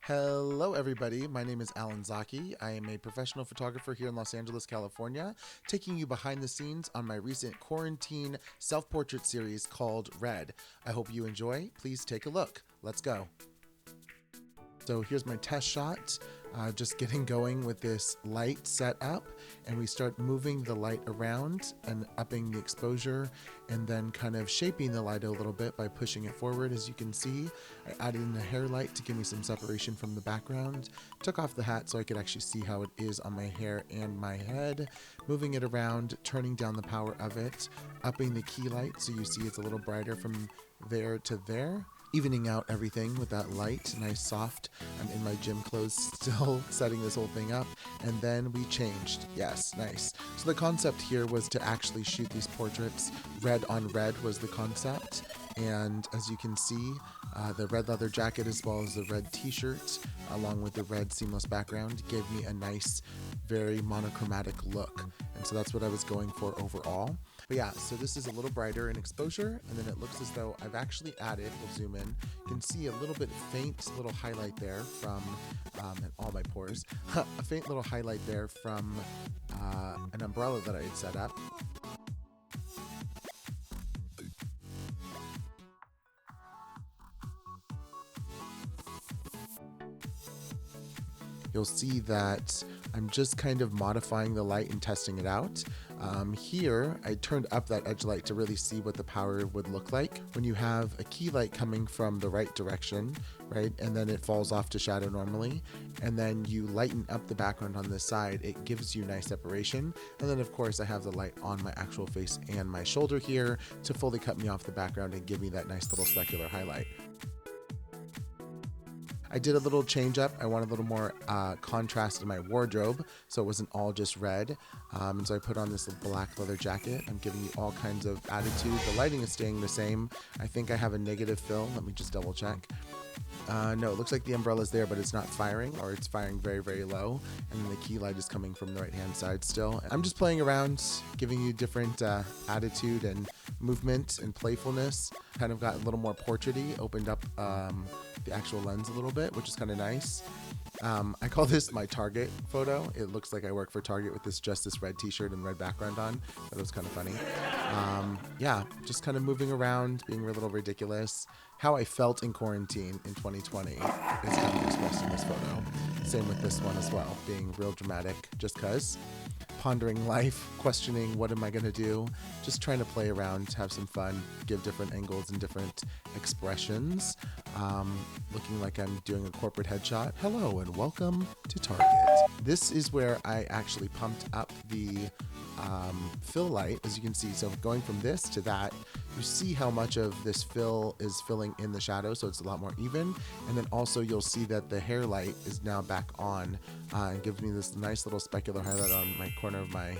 Hello everybody, my name is Alan Zaki. I am a professional photographer here in Los Angeles, California, taking you behind the scenes on my recent quarantine self-portrait series called Red. I hope you enjoy. Please take a look. Let's go. So here's my test shot, just getting going with this light set up, and we start moving the light around and upping the exposure and then kind of shaping the light a little bit by pushing it forward. As you can see, I added in a hair light to give me some separation from the background, took off the hat so I could actually see how it is on my hair and my head, moving it around, turning down the power of it, upping the key light so you see it's a little brighter from there to there, evening out everything with that light, nice soft. I'm in my gym clothes still setting this whole thing up, and then we changed. Yes, nice. So the concept here was to actually shoot these portraits. Red on red was the concept, and as you can see, the red leather jacket as well as the red t-shirt along with the red seamless background gave me a nice, very monochromatic look, and so that's what I was going for overall. But yeah, so this is a little brighter in exposure, and then it looks as though I've actually added, we'll zoom in, you can see a little bit faint little highlight there from, and all my pores, a faint little highlight there from an umbrella that I had set up. You'll see that I'm just kind of modifying the light and testing it out. Here, I turned up that edge light to really see what the power would look like when you have a key light coming from the right direction, right? And then it falls off to shadow normally. And then you lighten up the background on this side. It gives you nice separation. And then of course I have the light on my actual face and my shoulder here to fully cut me off the background and give me that nice little specular highlight. I did a little change up. I wanted a little more contrast in my wardrobe, so it wasn't all just red. And so I put on this black leather jacket. I'm giving you all kinds of attitude. The lighting is staying the same. I think I have a negative fill. Let me just double check. No, it looks like the umbrella's there, but it's not firing, or it's firing very, very low. And then the key light is coming from the right-hand side still. I'm just playing around, giving you different attitude and movement and playfulness. Kind of got a little more portraity, opened up the actual lens a little bit, which is kind of nice. I call this my Target photo. It looks like I work for Target with just this red t-shirt and red background on. That was kind of funny. Yeah, just kind of moving around, being a little ridiculous. How I felt in quarantine in 2020 is kind of expressed in this photo. Same with this one as well, being real dramatic just cause. Pondering life, questioning what am I going to do, just trying to play around, have some fun, give different angles and different expressions. Looking like I'm doing a corporate headshot. Hello and welcome to Target. This is where I actually pumped up the fill light, as you can see. So going from this to that, you see how much of this fill is filling in the shadow, so it's a lot more even. And then also you'll see that the hair light is now back on and gives me this nice little specular highlight on my corner of my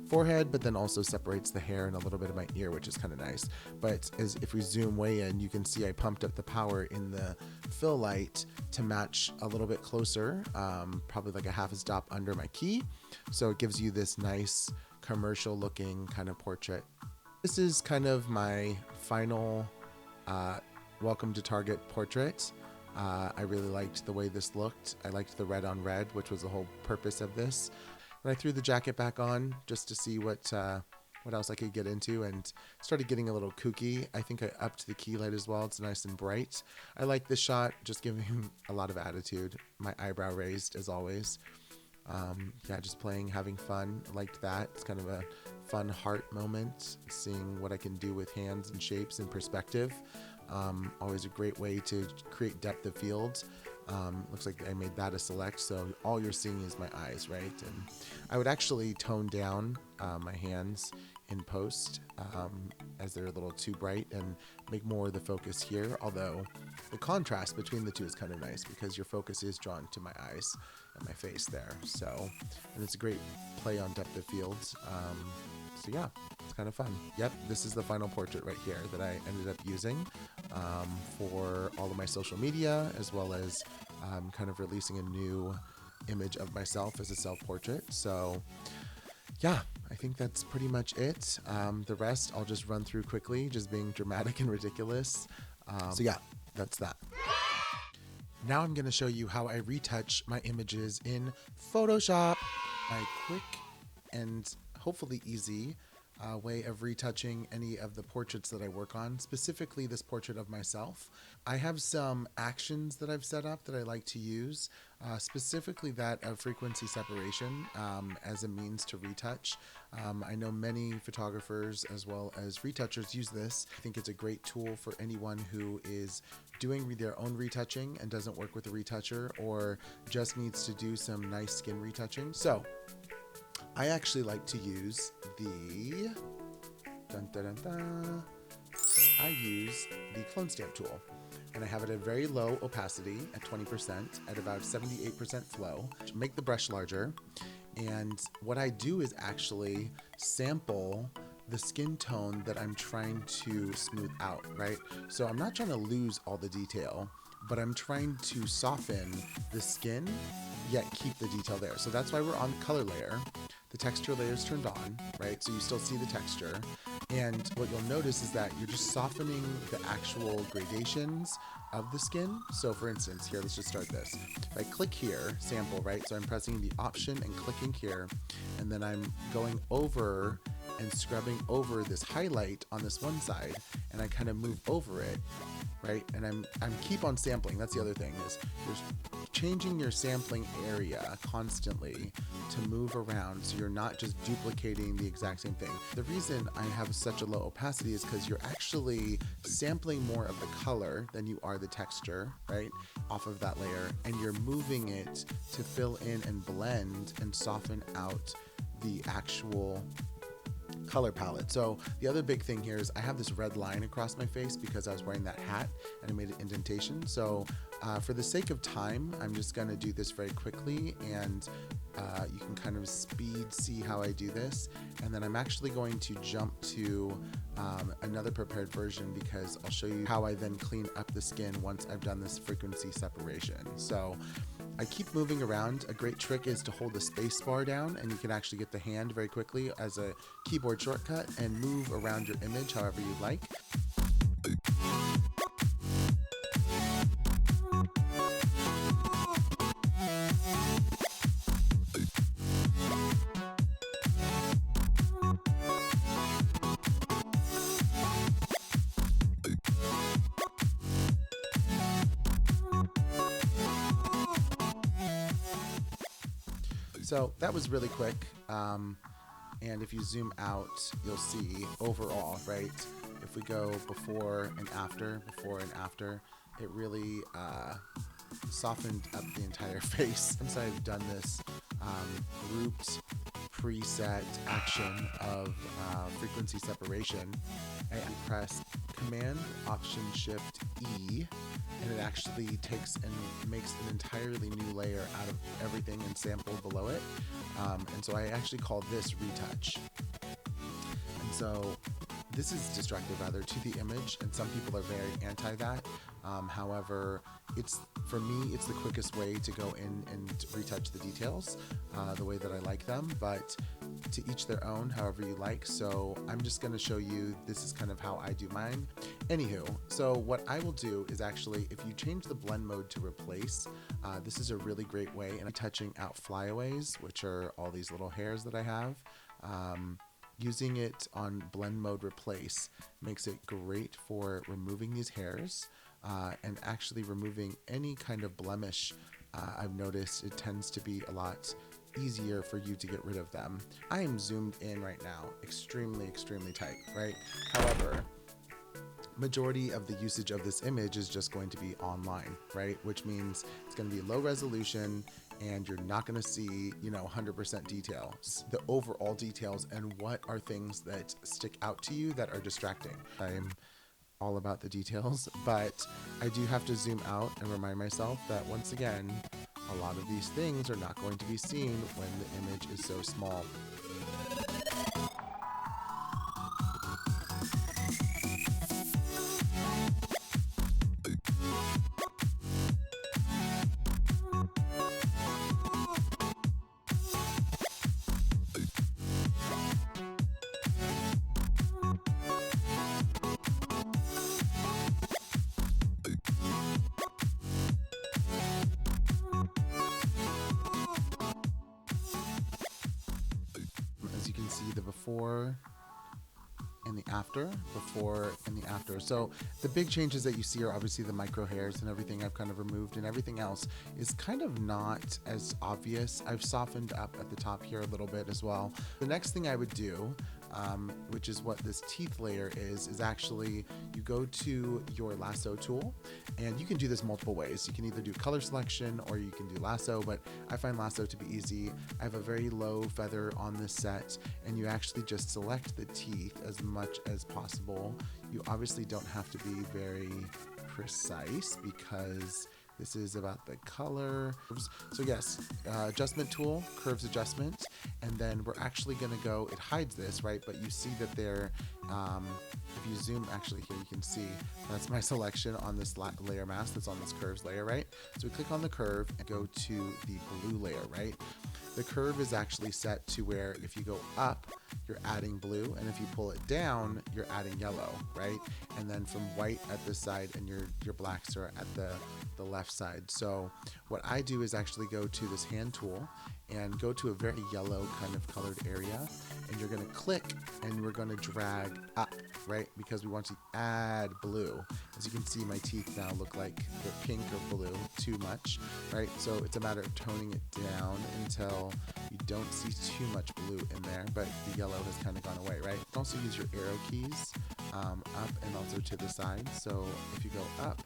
forehead, but then also separates the hair and a little bit of my ear, which is kind of nice. But as if we zoom way in, you can see I pumped up the power in the fill light to match a little bit closer, probably like a half a stop under my key. So it gives you this nice commercial looking kind of portrait. This is kind of my final welcome to Target portrait. I really liked the way this looked. I liked the red on red, which was the whole purpose of this. And I threw the jacket back on just to see what else I could get into, and started getting a little kooky. I think I upped the key light as well. It's nice and bright. I like this shot, just giving him a lot of attitude. My eyebrow raised as always. Yeah, just playing, having fun. I liked that. It's kind of a fun heart moment, seeing what I can do with hands and shapes and perspective. Always a great way to create depth of field. Looks like I made that a select, so all you're seeing is my eyes, right? And I would actually tone down my hands in post as they're a little too bright and make more of the focus here, although the contrast between the two is kind of nice because your focus is drawn to my eyes and my face there. So, and it's a great play on depth of field. So yeah, it's kind of fun. Yep, this is the final portrait right here that I ended up using for all of my social media, as well as kind of releasing a new image of myself as a self-portrait. So yeah, I think that's pretty much it. The rest I'll just run through quickly, just being dramatic and ridiculous. So yeah, that's that. Now I'm going to show you how I retouch my images in Photoshop. A quick and hopefully easy way of retouching any of the portraits that I work on, specifically this portrait of myself. I have some actions that I've set up that I like to use, specifically that of frequency separation as a means to retouch. I know many photographers as well as retouchers use this. I think it's a great tool for anyone who is doing their own retouching and doesn't work with a retoucher, or just needs to do some nice skin retouching. So I actually like to use the I use the clone stamp tool, and I have it at a very low opacity at 20% at about 78% flow to make the brush larger. And what I do is actually sample the skin tone that I'm trying to smooth out, right? So I'm not trying to lose all the detail, but I'm trying to soften the skin yet keep the detail there. So that's why we're on the color layer. The texture layer is turned on, right? So you still see the texture. And what you'll notice is that you're just softening the actual gradations of the skin. So for instance, here, let's just start this. If I click here, sample, right? So I'm pressing the option and clicking here, and then I'm going over and scrubbing over this highlight on this one side, and I kind of move over it, right? And I'm keep on sampling. That's the other thing, is you're changing your sampling area constantly to move around, so you're not just duplicating the exact same thing. The reason I have such a low opacity is because you're actually sampling more of the color than you are the texture, right, off of that layer, and you're moving it to fill in and blend and soften out the actual color palette. So the other big thing here is I have this red line across my face because I was wearing that hat and I made an indentation. So for the sake of time, I'm just going to do this very quickly, and you can kind of see how I do this. And then I'm actually going to jump to another prepared version, because I'll show you how I then clean up the skin once I've done this frequency separation. So I keep moving around. A great trick is to hold the space bar down, and you can actually get the hand very quickly as a keyboard shortcut and move around your image however you like. So that was really quick, and if you zoom out, you'll see overall, right? If we go before and after, it really softened up the entire face. Once I've done this grouped preset action of frequency separation, I press Command Option Shift E, and it actually takes and makes an entirely new layer out of everything and sample below it. And so I actually call this Retouch. And so this is destructive rather to the image, and some people are very anti that. However, for me, it's the quickest way to go in and retouch the details the way that I like them, but to each their own, however you like. So I'm just going to show you, this is kind of how I do mine. Anywho, so what I will do is actually, if you change the blend mode to replace, this is a really great way, and I'm touching out flyaways, which are all these little hairs that I have. Using it on blend mode replace makes it great for removing these hairs and actually removing any kind of blemish. I've noticed it tends to be a lot easier for you to get rid of them. I am zoomed in right now, extremely tight, right? However, majority of the usage of this image is just going to be online, right? Which means it's going to be low resolution, and you're not going to see, 100% details, the overall details, and what are things that stick out to you that are distracting. I'm all about the details, but I do have to zoom out and remind myself that once again, a lot of these things are not going to be seen when the image is so small. before and the after, before and the after. So the big changes that you see are obviously the micro hairs and everything I've kind of removed, and everything else is kind of not as obvious. I've softened up at the top here a little bit as well. The next thing I would do, which is what this teeth layer is actually you go to your lasso tool, and you can do this multiple ways. You can either do color selection or you can do lasso, but I find lasso to be easy. I have a very low feather on this set, and you actually just select the teeth as much as possible. You obviously don't have to be very precise because this is about the color. So yes, adjustment tool, curves adjustment, and then we're actually gonna go, it hides this, right? But you see that there, if you zoom actually here, you can see that's my selection on this layer mask that's on this curves layer, right? So we click on the curve and go to the blue layer, right? The curve is actually set to where if you go up, you're adding blue, and if you pull it down, you're adding yellow, right? And then from white at this side and your blacks are at the left side. So what I do is actually go to this hand tool and go to a very yellow kind of colored area, and you're gonna click and we're gonna drag up, right? Because we want to add blue. As you can see, my teeth now look like they're pink or blue too much, right? So it's a matter of toning it down until you don't see too much blue in there, but the yellow has kind of gone away, right? You can also use your arrow keys up and also to the side. So if you go up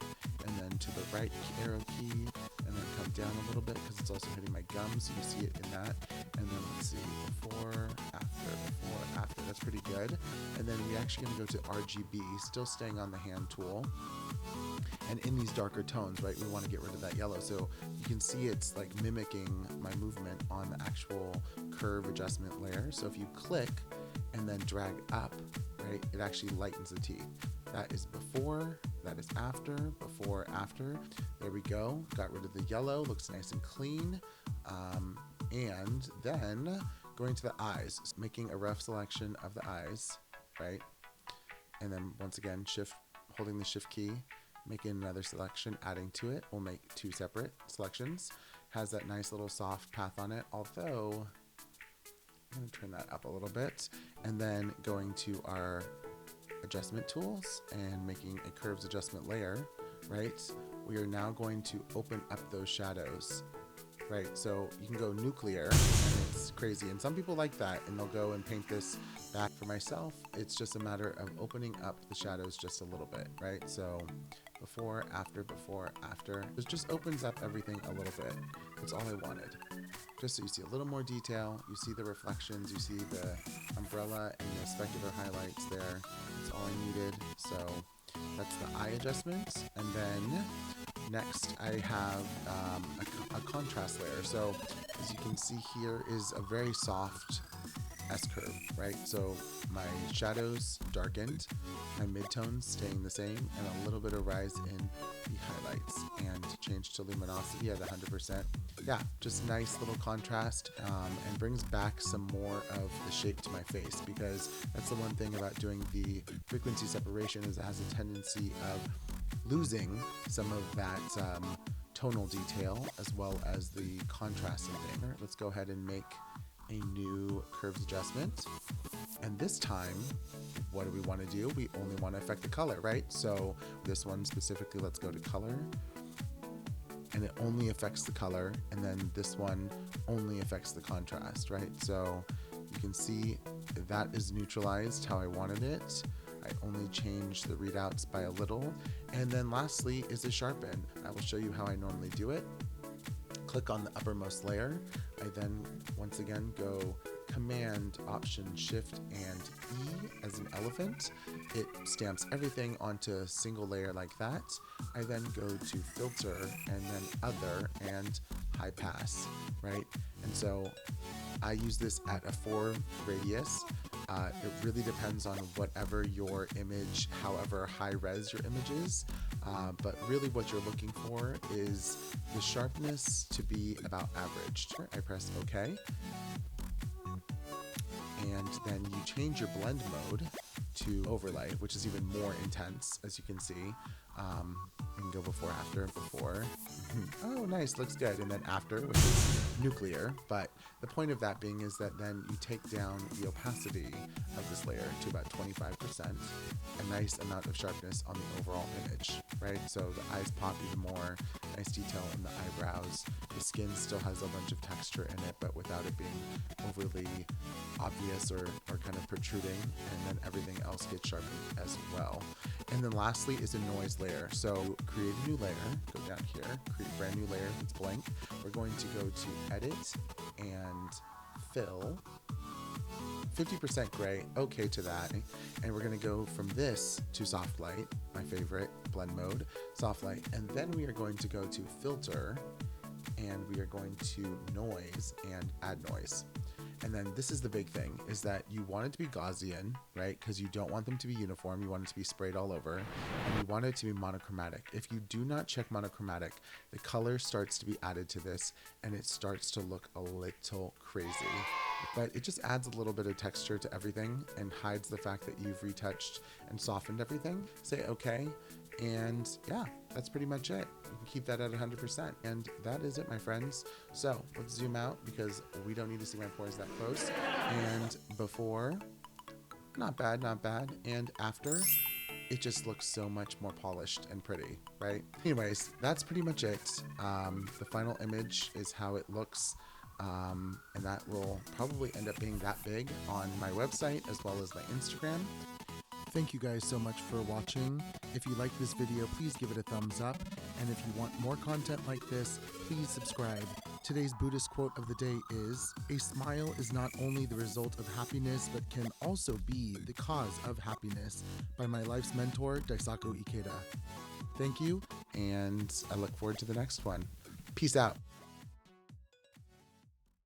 and then to the right arrow key and then come down a little bit because it's also hitting my gums, so you see it in that. And then let's see, before, after, that's pretty good. And then we're actually gonna go to RGB, still staying on the hand tool. And in these darker tones, right, we want to get rid of that yellow. So you can see it's like mimicking my movement on the actual curve adjustment layer. So if you click and then drag up, right, it actually lightens the teeth. That is before, that is after, before, after. There we go. Got rid of the yellow, looks nice and clean. And then going to the eyes, making a rough selection of the eyes, right? And then once again, holding the shift key, making another selection, adding to it. We'll make two separate selections. Has that nice little soft path on it, although I'm gonna turn that up a little bit. And then going to our adjustment tools and making a curves adjustment layer, right? We are now going to open up those shadows, right? So you can go nuclear and it's crazy. And some people like that and they'll go and paint this back. For myself, it's just a matter of opening up the shadows just a little bit, right? So before, after, it just opens up everything a little bit. That's all I wanted. Just so you see a little more detail, you see the reflections, you see the umbrella and the specular highlights there. That's all I needed. So that's the eye adjustment. And then next I have a contrast layer. So as you can see here is a very soft S-curve, right? So my shadows darkened, my midtones staying the same, and a little bit of rise in the highlights, and change to luminosity at 100%. Yeah, just nice little contrast, and brings back some more of the shape to my face, because that's the one thing about doing the frequency separation is it has a tendency of losing some of that tonal detail as well as the contrast in there. Let's go ahead and make a new curves adjustment, and this time what do we want to do? We only want to affect the color, right? So this one specifically, let's go to color, and it only affects the color, and then this one only affects the contrast, right? So you can see that is neutralized how I wanted it. I only changed the readouts by a little. And then lastly is the sharpen. I will show you how I normally do it. Click on the uppermost layer. I then once again go Command, Option, Shift, and E as an elephant. It stamps everything onto a single layer like that. I then go to Filter and then Other and High Pass, right? And so I use this at a 4 radius. It really depends on whatever your image, however high res your image is. But really what you're looking for is the sharpness to be about average. I press OK. And then you change your blend mode to overlay, which is even more intense, as you can see. We can go before, after, before. Oh, nice, looks good. And then after, which is nuclear. But the point of that being is that then you take down the opacity of this layer to about 25%. A nice amount of sharpness on the overall image, right? So the eyes pop even more, nice detail in the eyebrows. The skin still has a bunch of texture in it, but without it being overly obvious or kind of protruding. And then everything else gets sharpened as well. And then lastly is a noise layer. So create a new layer, go down here, create a brand new layer that's blank. We're going to go to edit and fill, 50% gray, okay to that. And we're gonna go from this to soft light, my favorite blend mode, soft light. And then we are going to go to filter and we are going to noise and add noise. And then this is the big thing, is that you want it to be Gaussian, right? Because you don't want them to be uniform. You want it to be sprayed all over. And you want it to be monochromatic. If you do not check monochromatic, the color starts to be added to this and it starts to look a little crazy. But it just adds a little bit of texture to everything and hides the fact that you've retouched and softened everything. Say okay. And yeah, that's pretty much it. You can keep that at 100%. And that is it, my friends. So let's zoom out because we don't need to see my pores that close. And before, not bad, not bad. And after, it just looks so much more polished and pretty, right? Anyways, that's pretty much it. The final image is how it looks. And that will probably end up being that big on my website as well as my Instagram. Thank you guys so much for watching. If you like this video, please give it a thumbs up. And if you want more content like this, please subscribe. Today's Buddhist quote of the day is, "A smile is not only the result of happiness, but can also be the cause of happiness," by my life's mentor, Daisaku Ikeda. Thank you, and I look forward to the next one. Peace out.